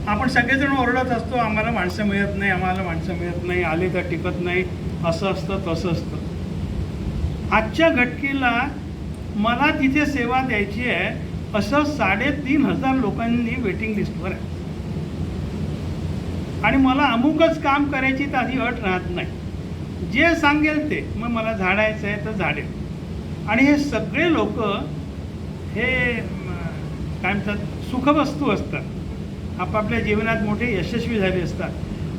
आपण सगळेजण ओरडत असतो, आम्हाला माणसं मिळत नाही, आम्हाला माणसं मिळत नाही, आले तर टिकत नाही, असं असतं तसं असतं. आजच्या घटकेला मला तिथे सेवा द्यायची आहे असं 3,500 लोकांनी वेटिंग लिस्टवर आहे आणि मला अमुकच काम करायची तर आधी अट राहत नाही. जे सांगेल ते मग मला झाडायचं आहे तर झाडेल. आणि हे सगळे लोक हे काय म्हणतात सुखवस्तू असतात, आपापल्या जीवनात मोठे यशस्वी झाले असतात,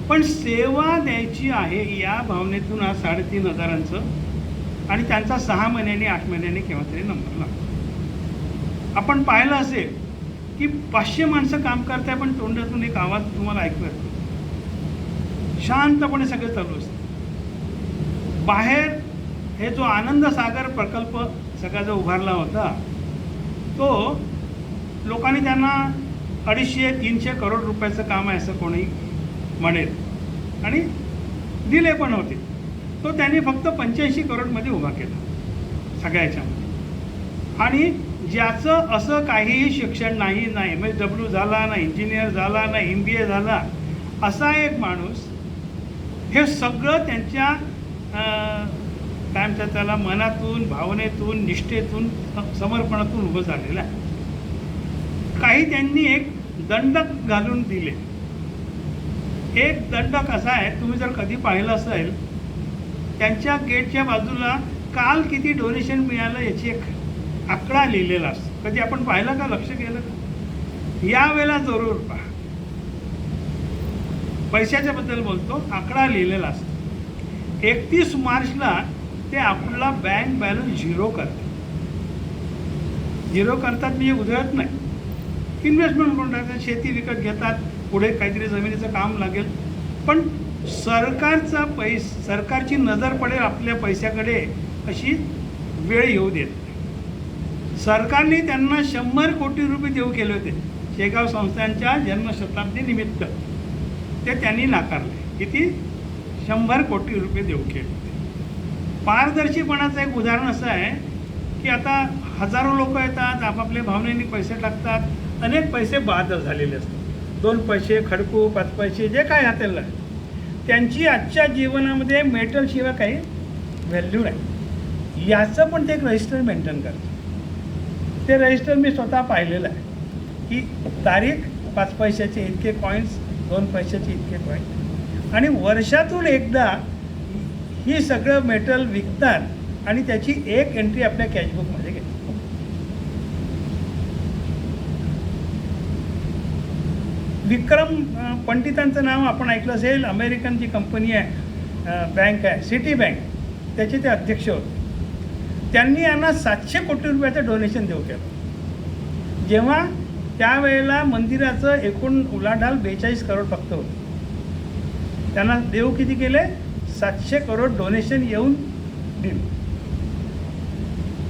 पण सेवा द्यायची आहे या भावनेतून हा 3,500 आणि त्यांचा 6 महिन्यांनी 8 महिन्यांनी केव्हा तरी नंबर लागतो. आपण पाहिलं असेल की 500 माणसं काम करताय पण तोंडातून एक आवाज तुम्हाला ऐकू येतो, शांतपणे सगळं चालू असतं. बाहेर हे जो आनंद सागर प्रकल्प सगळा जो उभारला होता तो लोकांनी त्यांना 250-300 करोड रुपयाचं काम आहे असं कोणी म्हणेल आणि दिले पण होते. तो त्यांनी फक्त 85 करोडमध्ये उभा केला सगळ्याच्यामध्ये. आणि ज्याचं असं काहीही शिक्षण नाही, ना MSW झाला, ना इंजिनियर झाला, ना MBA झाला, असा एक माणूस हे सगळं त्यांच्या काय म्हणतात त्याला मनातून, भावनेतून, निष्ठेतून, समर्पणातून उभं झालेलं आहे. काही त्यांनी एक दंडक घालून दिले. एक दंडक असा आहे, तुम्ही जर कधी पाहिलं असेल त्यांच्या गेटच्या बाजूला काल किती डोनेशन मिळालं याची एक आकडा लिहिलेला असतो. कधी आपण पाहिलं का, लक्ष केलं का? यावेळेला जरूर पहा. पैशाच्या बद्दल बोलतो, आकडा लिहिलेला असतो. 31 मार्चला ते आपला बँक बॅलन्स झिरो करतात. झिरो करतात म्हणजे उधळत नाही, इन्व्हेस्टमेंट करून टाकतात, शेती विकत घेतात, पुढे काहीतरी जमिनीचं काम लागेल. पण सरकारची नजर पडेल आपल्या पैशाकडे अशी वेळ येऊ देत नाही. सरकारने त्यांना 100 कोटी रुपये देऊ केले होते शेगाव संस्थांच्या जन्मशताब्दी निमित्त, ते त्यांनी नाकारले. किती? 100 कोटी रुपये देऊ केले होते. पारदर्शीपणाचं एक उदाहरण असं आहे की आता हजारो लोक येतात, आपापल्या भावनेने पैसे टाकतात, अनेक पैसे बाद झालेले असतात. 2 पैसे, खडकू, 5 पैसे, जे काय हाताला त्यांची आजच्या जीवनामध्ये मेटलशिवाय काही व्हॅल्यू नाही. याचं पण ते एक रजिस्टर मेंटेन करतात. ते रजिस्टर मी स्वतः पाहिलेलं आहे की तारीख, 5 पैशाचे इतके कॉईन्स, 2 पैशाचे इतके कॉईन्स, आणि वर्षातून एकदा ही सगळं मेटल विकतात आणि त्याची एक एंट्री आपल्या कॅशबुकमध्ये घेतात. विक्रम पंडितांचं नाव आपण ऐकलं असेल. अमेरिकन जी कंपनी आहे, बँक आहे, सिटी बँक, त्याचे ते अध्यक्ष होते. त्यांनी यांना 700 कोटी रुपयाचं डोनेशन देऊ केलं. जेव्हा त्यावेळेला मंदिराचं एकूण उलाढाल 42 करोड फक्त होतं. त्यांना देऊ किती केले? 700 करोड डोनेशन येऊन दिले.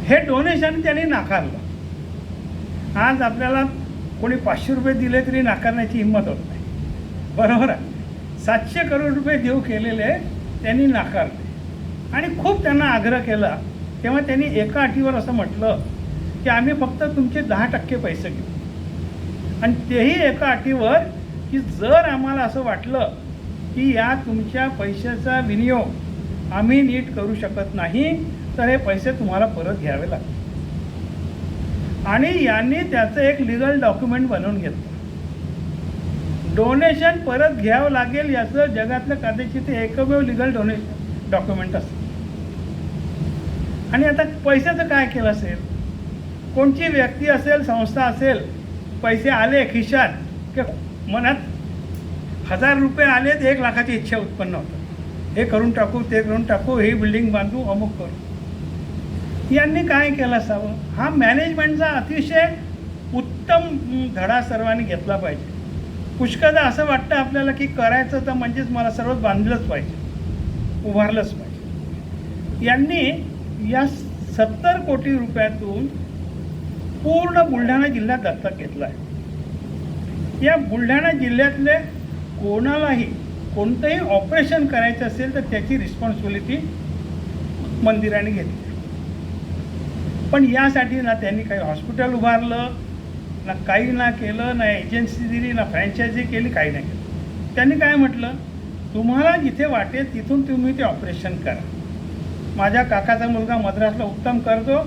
हे डोनेशन त्यांनी नाकारलं. आज आपल्याला कोणी 500 रुपये दिले तरी नाकारण्याची हिंमत होत नाही, बरोबर आहे. 700 करोड रुपये देऊ केलेले त्यांनी नाकारले आणि खूप त्यांना आग्रह केला. तेव्हा त्यांनी एका अटीवर असं म्हटलं की आम्ही फक्त तुमचे 10% पैसे घेऊ, आणि तेही एका अटीवर की जर आम्हाला असं वाटलं की या तुमच्या पैशाचा विनियोग आम्ही नीट करू शकत नाही तर हे पैसे तुम्हाला परत घ्यावे लागतील. आणि यांनी त्याचं एक लिगल डॉक्युमेंट बनवून घेतलं. डोनेशन परत घ्यावं लागेल याचं जगातलं कदाचित ते एकमेव लिगल डोनेशन डॉक्युमेंट असतं. आणि आता पैशाचं काय केलं असेल? कोणची व्यक्ती असेल, संस्था असेल, पैसे आले खिशात की मनात 1000 रुपये आले तर 1 लाखाची इच्छा उत्पन्न होतं. हे करून टाकू, ते करून टाकू, ही बिल्डिंग बांधू, अमुक करू. यांनी काय केलं असावं? हा मॅनेजमेंटचा अतिशय उत्तम धडा सर्वांनी घेतला पाहिजे. पुष्कळदा असं वाटतं आपल्याला की करायचं तर म्हणजेच मला सर्व बांधलंच पाहिजे, उभारलंच पाहिजे. यांनी या 70 कोटी रुपयातून पूर्ण बुलढाणा जिल्हा दत्तक घेतला आहे. या बुलढाणा जिल्ह्यातले कोणालाही कोणतंही ऑपरेशन करायचं असेल तर त्याची रिस्पॉन्सिबिलिटी मंदिराने घेतली. पण यासाठी ना त्यांनी काही हॉस्पिटल उभारलं, ना काही ना केलं, ना एजन्सी दिली, ना फ्रँचायझी केली, काही नाही केलं. त्यांनी काय म्हटलं, तुम्हाला जिथे वाटेल तिथून तुम्ही ते ऑपरेशन करा. माझ्या काकाचा मुलगा मद्रासला उत्तम करतो,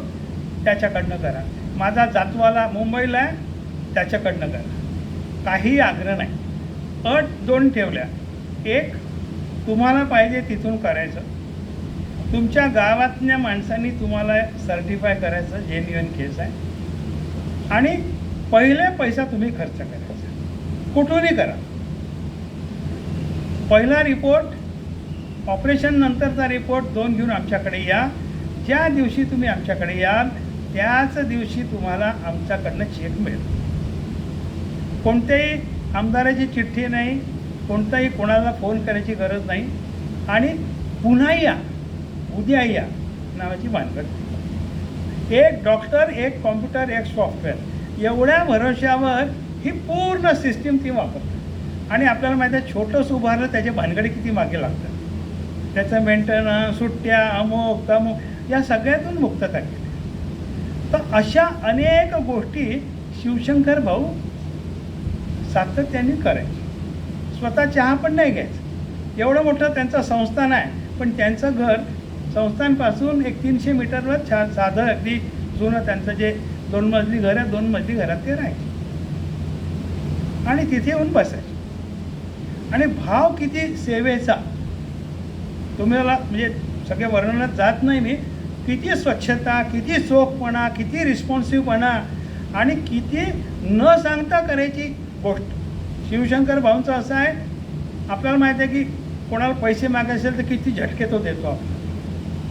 त्याच्याकडनं करा. माझा जातवाला मुंबईला आहे, त्याच्याकडनं करा. काही आग्रह नाही. अट 2 ठेवल्या. एक, तुम्हाला पाहिजे तिथून करायचं. तुमच्या गावातल्या माणसांनी तुम्हाला सर्टिफाय करायचं जेन्युइन केस आहे. आणि पहिले पैसा तुम्ही खर्च करायचा, कुठूनही करा. पहिला रिपोर्ट, ऑपरेशन नंतरचा रिपोर्ट 2 घेऊन आमच्याकडे या. ज्या दिवशी तुम्ही आमच्याकडे याल त्याच दिवशी तुम्हाला आमच्याकडनं चेक मिळेल. कोणत्याही आमदाराची चिठ्ठी नाही, कोणताही कोणाला फोन करायची गरज नाही. आणि पुन्हा या, उद्या या नावाची भानगड. एक डॉक्टर, एक कॉम्प्युटर, एक सॉफ्टवेअर, एवढ्या भरोश्यावर ही पूर्ण सिस्टीम ती वापरते. आणि आपल्याला माहिती आहे, छोटंसं उभारलं त्याचे भानगडी किती मागे लागतात. त्याचं मेंटेनन्स, सुट्ट्या, अमुक तमुक, या सगळ्यातून मुक्तता केली. तर अशा अनेक गोष्टी शिवशंकर भाऊ सातत्याने करायचे. स्वतः चहा पण नाही घ्यायचं. एवढं मोठं त्यांचं संस्थान आहे, पण त्यांचं घर संस्थानपासून एक 300 मीटरवर छान साधं अगदी जुनं त्यांचं जे 2 मजली घर आहे, 2 मजली घरात ते राहायचे आणि तिथे येऊन बसायचे. आणि भाव किती सेवेचा, तुम्हाला म्हणजे सगळ्या वर्णनात जात नाही मी. किती स्वच्छता, किती चोखपणा, किती रिस्पॉन्सिव्हपणा आणि किती न सांगता करायची गोष्ट. शिवशंकर भाऊंचं असं आहे, आपल्याला माहिती आहे की कोणाला पैसे मागायचे असेल तर किती झटके तो देतो,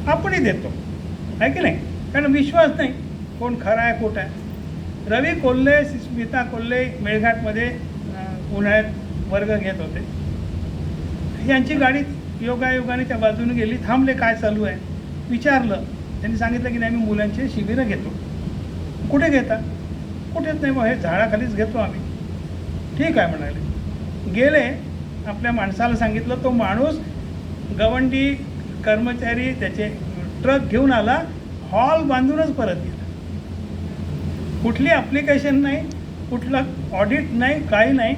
आपणही देतो, आहे की नाही. कारण विश्वास नाही कोण खरा आहे खोटा आहे. रवी कोल्हे, स्मिता कोल्हे मेळघाटमध्ये उन्हाळ्यात वर्ग घेत होते. यांची गाडी योगायोगाने त्या बाजूने गेली. थांबले, काय चालू आहे विचारलं. त्यांनी सांगितलं की नाही, मी मुलांचे शिबिरं घेतो. कुठे घेता? कुठेच नाही, मग हे झाडाखालीच घेतो आम्ही. ठीक आहे म्हणाले. गेले, आपल्या माणसाला सांगितलं. तो माणूस गवंडी कर्मचारी त्याचे ट्रक घेऊन आला, हॉल बांधूनच परत गेला. कुठली ॲप्लिकेशन नाही, कुठलं ऑडिट नाही, काही नाही.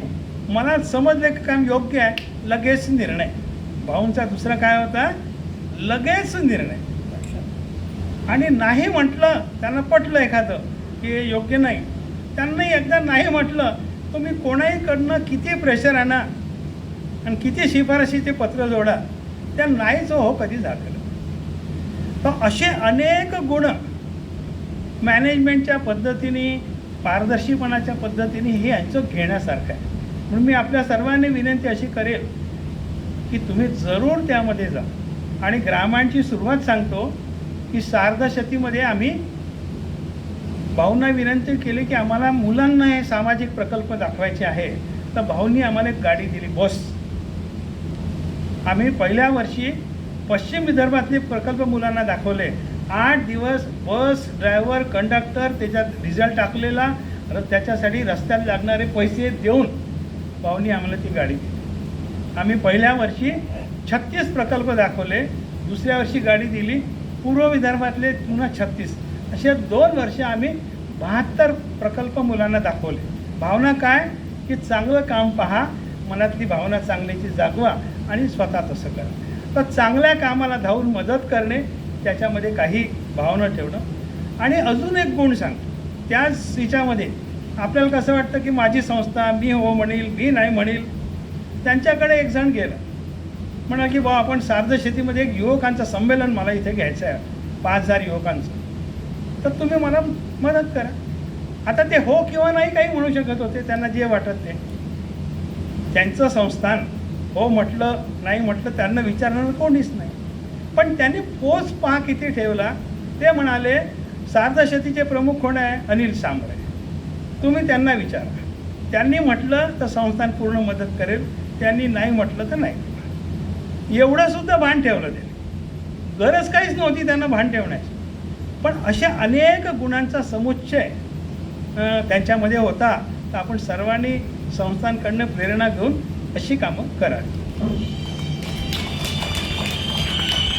मला समजलं की काम योग्य आहे, लगेच निर्णय. भाऊंचा दुसरा काय होता, लगेच निर्णय. आणि नाही म्हटलं, त्यांना पटलं एखादं की योग्य नाही, त्यांनाही एकदा नाही म्हटलं, तुम्ही कोणाहीकडनं किती प्रेशर आणा आणि किती शिफारशीचे पत्र जोडा, त्या नाहीच हो कधी झालं. तर असे अनेक गुण मॅनेजमेंटच्या पद्धतीने, पारदर्शीपणाच्या पद्धतीने हे यांचं घेण्यासारखं आहे. म्हणून मी आपल्या सर्वांनी विनंती अशी करेल की तुम्ही जरूर त्यामध्ये जा. आणि ग्रामांची सुरुवात सांगतो की सार्धशतीमध्ये आम्ही भाऊंना विनंती केली की आम्हाला मुलांना हे सामाजिक प्रकल्प दाखवायचे आहे. तर भाऊंनी आम्हाला एक गाडी दिली, बस. आम्ही पहिल्या वर्षी पश्चिम विदर्भातले प्रकल्प मुलांना दाखवले. 8 दिवस बस ड्रायव्हर, कंडक्टर, त्याच्यात डिझेल टाकलेला, त्याच्यासाठी रस्त्यात लागणारे पैसे देऊन भाऊंनी आम्हाला ती गाडी दिली. आम्ही पहिल्या वर्षी 36 प्रकल्प दाखवले, दुसऱ्या वर्षी गाडी दिली. पूर्व विदर्भातले पुन्हा 36, असे 2 वर्ष आम्ही 72 प्रकल्प मुलांना दाखवले. भावना काय की चांगलं काम पहा, मनातली भावना चांगल्याची जागवा आणि स्वतः तसं करा. तर चांगल्या कामाला धावून मदत करणे, त्याच्यामध्ये काही भावना ठेवणं. आणि अजून एक गुण सांगतो, त्याच हिच्यामध्ये आपल्याला कसं वाटतं की माझी संस्था, मी हो म्हणील, मी नाही म्हणील. त्यांच्याकडे एक जण गेलं, म्हणा की बा आपण सार्धशेतीमध्ये एक युवकांचं संमेलन मला इथे घ्यायचं आहे, 5000 युवकांचं, तर तुम्ही मला मदत करा. आता ते हो किंवा नाही काही म्हणू शकत होते, त्यांना जे वाटत ते. त्यांचं संस्थान हो म्हटलं नाही म्हटलं त्यांना विचारणार कोणीच नाही. पण त्यांनी पोच पहा किती ठेवला. ते म्हणाले सार्धशेतीचे प्रमुख कोण आहे, अनिल सांबरे, तुम्ही त्यांना विचारा. त्यांनी म्हटलं तर संस्थान पूर्ण मदत करेल, त्यांनी नाही म्हटलं तर नाही. एवढंसुद्धा भान ठेवलं त्याने. गरज काहीच नव्हती त्यांना भान ठेवण्याची, पण अशा अनेक गुणांचा समुच्चय त्यांच्यामध्ये होता. तर आपण सर्वांनी संस्थांकडनं प्रेरणा घेऊन अशी कामं करावी.